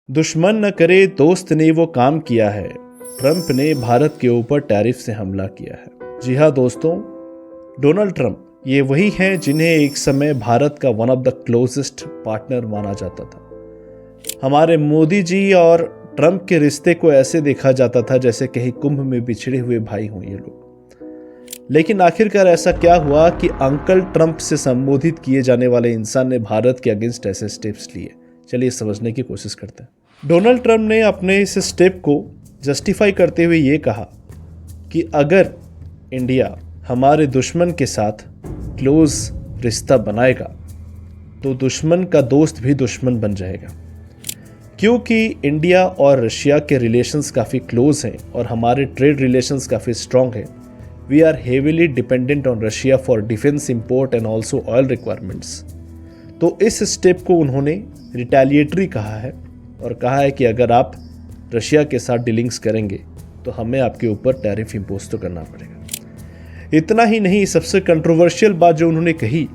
दुश्मन न करे दोस्त ने वो काम किया है, ट्रंप ने भारत के ऊपर टैरिफ से हमला किया है। जी हाँ दोस्तों, डोनाल्ड ट्रंप ये वही हैं जिन्हें एक समय भारत का one of the closest partner माना जाता था। हमारे मोदी जी और ट्रंप के रिश्ते को ऐसे देखा जाता था जैसे कहीं कुंभ में बिछड़े हुए भाई हों ये लोग। लेकिन आखिरकार ऐसा क्या हुआ कि अंकल ट्रंप से संबोधित किए जाने वाले इंसान ने भारत के अगेंस्ट ऐसे स्टेप्स लिए? चलिए समझने की कोशिश करते हैं। डोनाल्ड ट्रंप ने अपने इस स्टेप को जस्टिफाई करते हुए ये कहा कि अगर इंडिया हमारे दुश्मन के साथ क्लोज रिश्ता बनाएगा तो दुश्मन का दोस्त भी दुश्मन बन जाएगा। क्योंकि इंडिया और रशिया के रिलेशंस काफ़ी क्लोज हैं और हमारे ट्रेड रिलेशंस काफ़ी स्ट्रॉन्ग हैं। We are heavily dependent on Russia for defence import and also oil requirements. तो इस स्टेप को उन्होंने रिटेलिएटरी कहा है और कहा है कि अगर आप रशिया के साथ डीलिंग्स करेंगे तो हमें आपके ऊपर टैरिफ इंपोज तो करना पड़ेगा। इतना ही नहीं, सबसे कंट्रोवर्शियल बात जो उन्होंने कही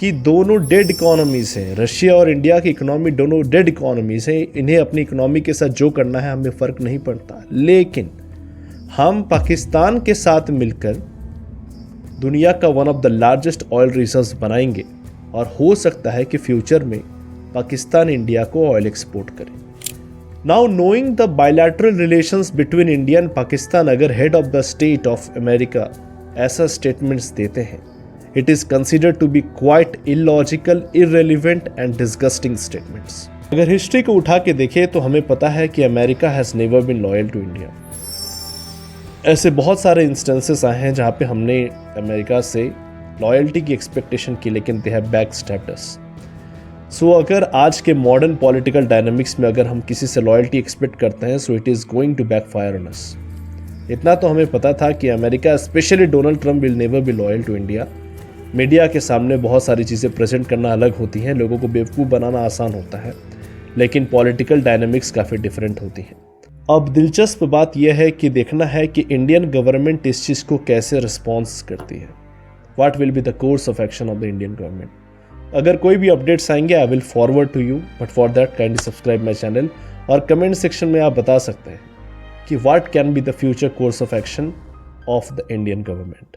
कि दोनों डेड इकोनॉमीज़ हैं, रशिया और इंडिया की इकोनॉमी दोनों डेड इकोनॉमीज़ हैं, इन्हें अपनी इकोनॉमी के साथ जो करना है हमें फ़र्क नहीं पड़ता, लेकिन हम पाकिस्तान के साथ मिलकर दुनिया का one of the largest oil reserves बनाएंगे और हो सकता है कि फ्यूचर में पाकिस्तान इंडिया को ऑयल एक्सपोर्ट करे। Now knowing the bilateral relations between India and Pakistan, अगर head of the state of America ऐसा स्टेटमेंट्स देते हैं, it is considered to be quite illogical, irrelevant and disgusting statements. अगर हिस्ट्री को उठा के देखें तो हमें पता है कि America has never been loyal to India. ऐसे बहुत सारे इंस्टेंसेस आए हैं जहाँ पे हमने अमेरिका से लॉयल्टी की एक्सपेक्टेशन की, लेकिन दे हैव बैक स्टेप्ड अस। सो अगर आज के मॉडर्न पॉलिटिकल डायनामिक्स में अगर हम किसी से लॉयल्टी एक्सपेक्ट करते हैं, so it is going to backfire on us. इतना तो हमें पता था कि America, specially Donald Trump, will never be loyal to India. Media के सामने बहुत सारी चीज़ें प्रेजेंट करना अलग होती हैं, लोगों को बेवकूफ़ बनाना आसान होता है, लेकिन पॉलिटिकल डायनामिक्स काफ़ी डिफरेंट होती हैं। अब दिलचस्प बात यह है कि देखना है कि इंडियन गवर्नमेंट इस चीज़ को कैसे रिस्पॉन्स करती है। What will be the course of action of the Indian government. अगर कोई भी अपडेट्स आएंगे I will forward to you, but for that kindly subscribe my channel और कमेंट सेक्शन में आप बता सकते हैं कि what can be the future course of action of the Indian government.